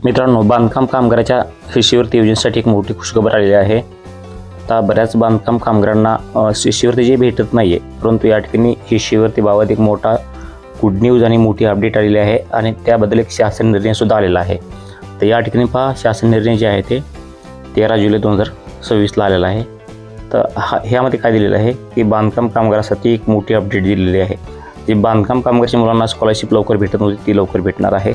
मित्रांनो, बांधकाम कामगाराच्या शिष्यवृत्ती योजनेसाठी एक मोठी खुशखबर आलेली आहे. आता बऱ्याच बांधकाम कामगारांना शिष्यवृत्ती जी भेटत नाही आहे, परंतु या ठिकाणी शिष्यवृत्तीबाबत एक मोठा गुड न्यूज आणि मोठी अपडेट आलेली आहे आणि त्याबद्दल एक शासन निर्णयसुद्धा आलेला आहे. तर या ठिकाणी पहा, शासन निर्णय जे आहे ते 13 जुलै 2026ला आलेला आहे. तर ह्यामध्ये काय दिलेलं आहे की बांधकाम कामगारासाठी एक मोठी अपडेट दिलेली आहे. जे बांधकाम कामगाराच्या मुलांना स्कॉलरशिप लवकर भेटत नव्हती ती लवकर भेटणार आहे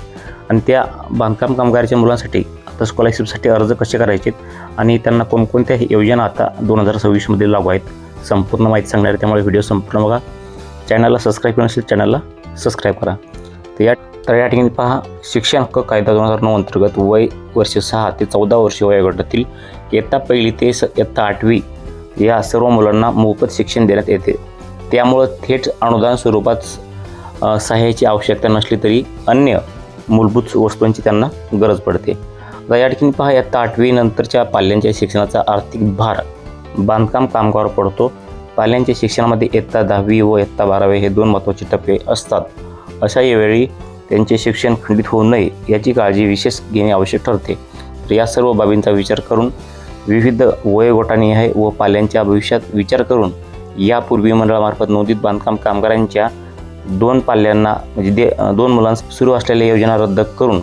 आणि त्या बांधकाम कामगाराच्या मुलांसाठी आता स्कॉलरशिपसाठी अर्ज कसे करायचे आणि त्यांना कोणकोणत्या योजना आता 2026मध्ये लागू आहेत संपूर्ण माहिती सांगणार आहे. त्यामुळे व्हिडिओ संपूर्ण बघा. चॅनलला सबस्क्राईब केलं नसेल चॅनलला सबस्क्राईब करा. तर या ठिकाणी पहा, शिक्षण हक्क कायदा 2009 अंतर्गत वय वर्ष 6 ते 14 वर्ष वयोगटातील इयत्ता 1 ते इयत्ता 8वी या सर्व मुलांना मोफत शिक्षण देण्यात येते. त्यामुळं थेट अनुदान स्वरूपात सहाय्याची आवश्यकता नसली तरी अन्य मूलभूत वस्तूंची त्यांना गरज पडते. आता या ठिकाणी पहा, इयत्ता 8वी नंतरच्या पाल्यांच्या शिक्षणाचा आर्थिक भार बांधकाम कामगारावर पडतो. पाल्यांच्या शिक्षणामध्ये इयत्ता 10वी व इयत्ता 12वी हे 2 महत्त्वाचे टप्पे असतात. अशा वेळी त्यांचे शिक्षण खंडित होऊ नये याची काळजी विशेष घेणे आवश्यक ठरते. तर या सर्व बाबींचा विचार करून विविध वयोगटांनी आहे व पाल्यांच्या भविष्यात विचार करून यापूर्वी मंडळामार्फत नोंदित बांधकाम कामगारांच्या 2 पाल्यांना म्हणजे 2 मुलांना सुरू असलेल्या योजना रद्द करून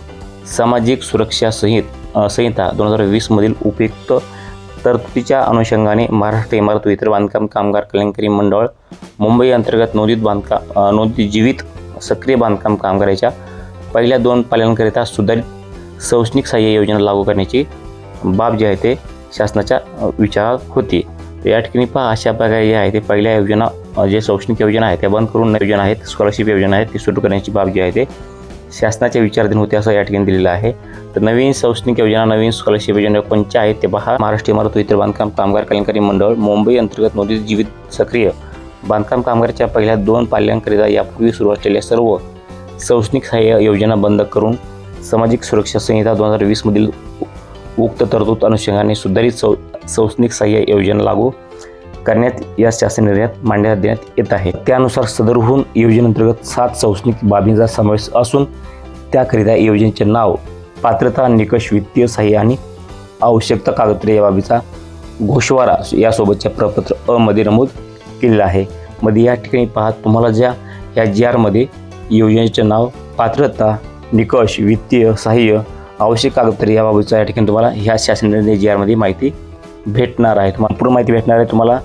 सामाजिक सुरक्षा संहिता 2020मधील उपयुक्त तरतुदीच्या अनुषंगाने महाराष्ट्र इमारत व इतर बांधकाम कामगार कल्याणकारी मंडळ मुंबई अंतर्गत नोंदित जीवित सक्रिय बांधकाम कामगाराच्या पहिल्या 2 पाल्यांकरिता सुधारित शैक्षणिक सहाय्य योजना लागू करण्याची बाब जी आहे ते शासनाच्या विचारात होती. तर या ठिकाणी पहा, अशा प्रकारे जे आहे ते पहिल्या योजना जे शैक्षणिक योजना आहेत त्या बंद करून योजना आहेत स्कॉलरशिप योजना आहेत ती सुरू करण्याची बाब जी आहे ते शासनाच्या विचाराधीन होते असं या ठिकाणी दिलेलं आहे. तर नवीन शैक्षणिक योजना नवीन स्कॉलरशिप योजना कोणत्या आहेत ते पहा. महाराष्ट्र इमारत व इतर बांधकाम कामगार कल्याणकारी मंडळ मुंबई अंतर्गत नोंदित जीवित सक्रिय बांधकाम कामगाराच्या पहिल्या 2 पाल्यांकरिता यापूर्वी सुरू असलेल्या सर्व शैक्षणिक सहाय्य योजना बंद करून सामाजिक सुरक्षा संहिता 2020मधील उक्त तरतूद अनुषंगाने सुधारित शैक्षणिक सहाय्य योजना लागू करण्यात या शासन निर्णयात मांडण्यात देण्यात येत आहे. त्यानुसार सदरहून योजनेअंतर्गत 7 शैक्षणिक बाबींचा समावेश असून त्याकरिता योजनेचे नाव, पात्रता, निकष, वित्तीय सहाय्य आणि आवश्यकता कागदपत्रे या बाबीचा गोषवारा यासोबतच्या प्रपत्र अ मध्ये नमूद केलेला आहे. मध्ये या ठिकाणी पहा, तुम्हाला या GR योजनेचे नाव, पात्रता, निकष, वित्तीय सहाय्य, आवश्यक कागदपत्रे याबाबतचा या ठिकाणी तुम्हाला ह्या शासन निर्णय GR मध्ये भेटणार आहे. तुम्हाला पूर्ण माहिती भेटणार आहे तुम्हाला.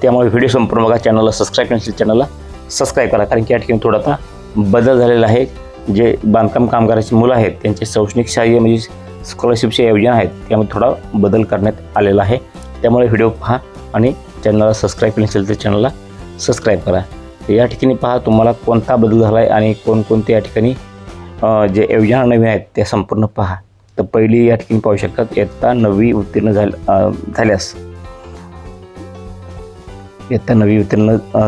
त्यामुळे व्हिडिओ संपूर्ण बघा. चॅनलला सबस्क्राईब नसेल चॅनलला सबस्क्राईब करा, कारण की या ठिकाणी थोडा आता बदल झालेला आहे. जे बांधकाम कामगाराची मुलं आहेत त्यांचे शैक्षणिक सहाय्य म्हणजे स्कॉलरशिपच्या योजना आहेत त्यामध्ये थोडा बदल करण्यात आलेला आहे. त्यामुळे व्हिडिओ पहा आणि चॅनलला सबस्क्राईब नसेल तर चॅनलला सबस्क्राईब करा. या ठिकाणी पहा तुम्हाला कोणता बदल झाला आहे आणि कोणकोणते या ठिकाणी जे योजना नवीन आहेत त्या संपूर्ण पहा. तर पहिली या ठिकाणी पाहू शकतात, इयत्ता 9वी उत्तीर्ण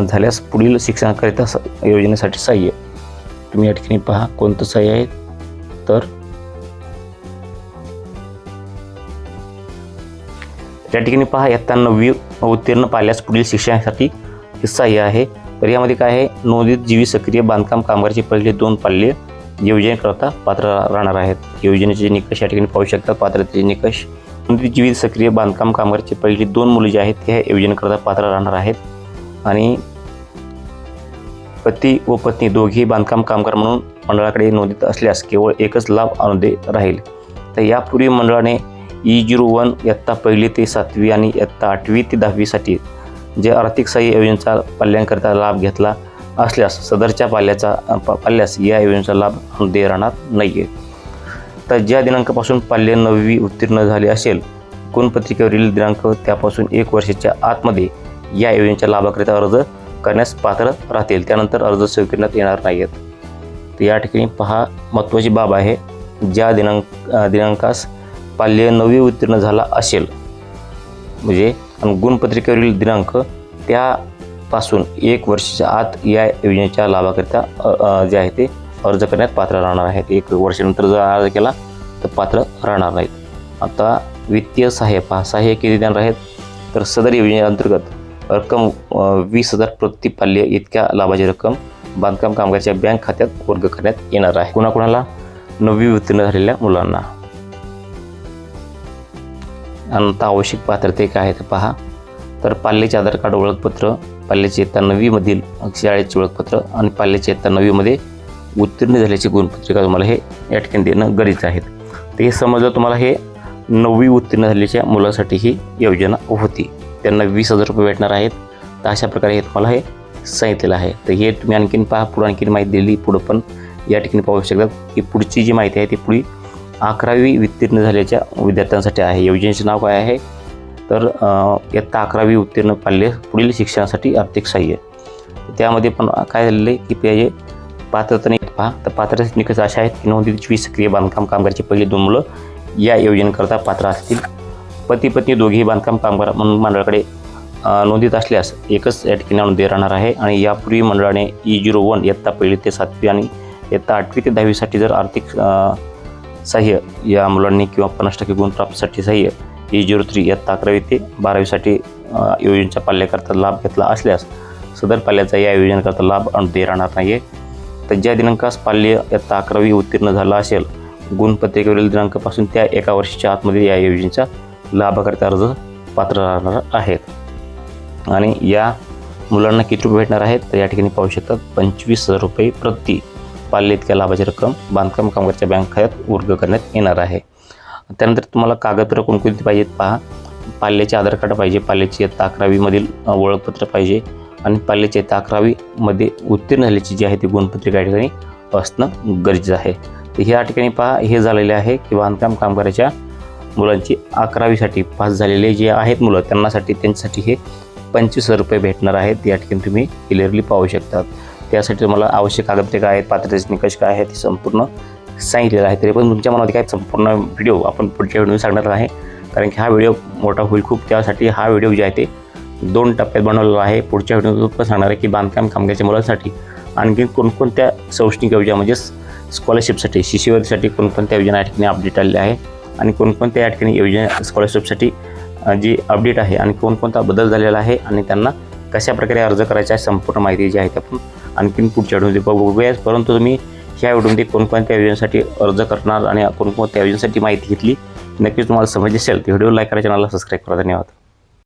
झाल्यास पुढील शिक्षणाकरिता योजनेसाठी सहाय्य. तुम्ही या ठिकाणी पहा कोणतं सहाय्य आहे. तर या ठिकाणी पहा, इयत्ता 9वी उत्तीर्ण पाल्यास पुढील शिक्षणासाठी सहाय्य आहे. तर यामध्ये काय आहे, नोंदित जीवित सक्रिय बांधकाम कामगाराचे पहिले 2 पाल्य योजनेकरता पात्र राहणार आहेत. योजनेचे निकष या ठिकाणी पाहू शकतात. पात्रतेचे निकष, नोंदित जीवित सक्रिय बांधकाम कामगाराचे पहिली 2 मुले जे आहेत ते योजनेकरता पात्र राहणार आहेत आणि पती व पत्नी दोघेही बांधकाम कामगार म्हणून मंडळाकडे नोंदित असल्यास केवळ एकच लाभ अनुदेय राहील. तर यापूर्वी मंडळाने E01 इयत्ता 1 ते 7वी आणि इयत्ता 8वी ते 10वीसाठी जे आर्थिक सहाय्य योजनेचा पाल्यांकरिता लाभ घेतला असल्यास सदरच्या पाल्यास या योजनेचा लाभ अनुदेय राहणार नाही आहे. तर ज्या दिनांकापासून पाल्य 9वी उत्तीर्ण झाले असेल, गुणपत्रिकेवरील दिनांक त्यापासून 1 वर्षाच्या आतमध्ये या योजनेच्या लाभाकरिता अर्ज करण्यास पात्र राहतील. त्यानंतर अर्ज स्वीकारण्यात येणार नाहीत. तर या ठिकाणी पहा, महत्त्वाची बाब आहे, ज्या दिनांकास पाल्य 9वी उत्तीर्ण झाला असेल म्हणजे आणि गुणपत्रिकेवरील दिनांक त्यापासून 1 वर्षाच्या आत या योजनेच्या लाभाकरिता जे आहे ते अर्ज करण्यात पात्र राहणार आहेत. 1 वर्षानंतर जर अर्ज केला तर पात्र राहणार नाहीत. आता वित्तीय सहाय्य पहा, सहाय्य किती देणार आहेत. तर सदर योजनेअंतर्गत रक्कम 20,000 प्रति पाल्य इतक्या लाभाची रक्कम बांधकाम कामगाराच्या बँक खात्यात वर्ग करण्यात येणार आहे. कोणाकोणाला 9वी उत्तीर्ण झालेल्या मुलांना. आणि आता आवश्यक पात्रते काय आहे ते पहा. तर पाल्याचे आधार कार्ड ओळखपत्र, पाल्याचे इयत्ता 9वीमधील शाळेचे ओळखपत्र आणि पाल्याचे इयत्ता 9वीमध्ये उत्तीर्ण झाल्याची गुणपत्रिका तुम्हाला हे या ठिकाणी देणं गरजेचं आहे. तर हे समजलं तुम्हाला हे 9वी उत्तीर्ण झालेल्या मुलांसाठी ही योजना होती. त्यांना 20,000 रुपये भेटणार आहेत. तर अशा प्रकारे हे तुम्हाला हे सांगितलेलं आहे. तर हे तुम्ही आणखीन पहा, पुढे आणखीन माहिती दिली. पुढं पण या ठिकाणी पाहू शकतात की पुढची जी माहिती आहे ती पुढे 11वी उत्तीर्ण झालेल्या विद्यार्थ्यांसाठी आहे. योजनेचे नाव काय आहे तर इयत्ता 11वी उत्तीर्ण पाल्य पुढील शिक्षणासाठी आर्थिक सहाय्य. त्यामध्ये पण काय झालेलं आहे की ते पात्रता नाही पहा. तर पात्रतेचे निकष असे आहेत की नोंदणीची 20 सक्रिय बांधकाम कामगारची पहिली 2 मुलं या योजनेकरता पात्र असतील. पती पत्नी दोघेही बांधकाम कामगार म्हणून मंडळाकडे नोंदीत असल्यास एकच या ठिकाणी नोंदी राहणार आहे. आणि यापूर्वी मंडळाने E01 इयत्ता 1ली ते 7वी आणि इयत्ता 8वी ते 10वीसाठी जर आर्थिक सहाय्य या मुलांनी किंवा 50% गुण प्राप्तीसाठी सहाय्य E03 इयत्ता 11वी ते 12वीसाठी योजनेच्या पाल्याकरता लाभ घेतला असल्यास सदर पाल्याचा या योजनेकरता लाभ अनुदेय राहणार नाही आहे. तर ज्या दिनांकास पाल्य इयत्ता 11वी उत्तीर्ण झाला असेल गुणपत्रिकेवरील दिनांकापासून त्या एका वर्षाच्या आतमध्ये या योजनेचा लाभाकरता अर्ज पात्र राहणार आहेत. आणि या मुलांना किती रुपये भेटणार आहेत तर या ठिकाणी पाहू शकतात 25,000 रुपये प्रति पाल्य इतक्या लाभाची रक्कम बांधकाम कामगारच्या बँक खात्यात वर्ग करण्यात येणार आहे. त्यानंतर तुम्हाला कागदपत्र कोणकोणती पाहिजेत पहा. पाल्याचे आधार कार्ड पाहिजे, पाल्याची इयत्ता 11वीमधील ओळखपत्र पाहिजे आणि पाल्याची इयत्ता 11वीमध्ये उत्तीर्ण झाल्याची जी आहे ती गुणपत्रिका या ठिकाणी असणं गरजेचं आहे. तर ह्या ठिकाणी पहा हे झालेले आहे की बांधकाम कामगाराच्या मुलांची 11वीसाठी पास झालेले जे आहेत मुलं त्यांच्यासाठी हे 25,000 रुपये भेटणार आहेत. या ठिकाणी तुम्ही क्लिअरली पाहू शकतात. त्यासाठी तुम्हाला आवश्यक कागदपत्रे काय आहेत, पात्रतेचे निकष काय आहेत हे संपूर्ण सांगितलेलं आहे. तरी पण तुमच्या मनात काय संपूर्ण व्हिडिओ आपण पुढच्या व्हिडिओ सांगणार आहे, कारण की हा व्हिडिओ मोठा होईल खूप. त्यासाठी हा व्हिडिओ जे आहे ते 2 टप्प्यात बनवलेला आहे. पुढच्या व्हिडिओत पण सांगणार आहे की बांधकाम कामगारच्या मुलांसाठी आणखी कोणकोणत्या शैक्षणिक योजना म्हणजे स्कॉलरशिपसाठी शिष्यवृत्तीसाठी कोणकोणत्या योजना या ठिकाणी अपडेट आलेल्या आहे आणि कोणकोणत्या या ठिकाणी योजना स्कॉलरशिपसाठी जी अपडेट आहे आणि कोणकोणता बदल झालेला आहे आणि त्यांना कशा प्रकारे अर्ज करायचा आहे संपूर्ण माहिती जी आहे ते आपण आणखीन पुढच्या व्हिडिओमध्ये बघूया. परंतु तुम्ही ह्या व्हिडिओमध्ये कोणकोणत्या योजनेसाठी अर्ज करणार आणि कोणकोणत्या योजनेसाठी माहिती घेतली नक्कीच तुम्हाला समजली असेल तर व्हिडिओ लाईक करा, चॅनलला सबस्क्राईब करा. धन्यवाद.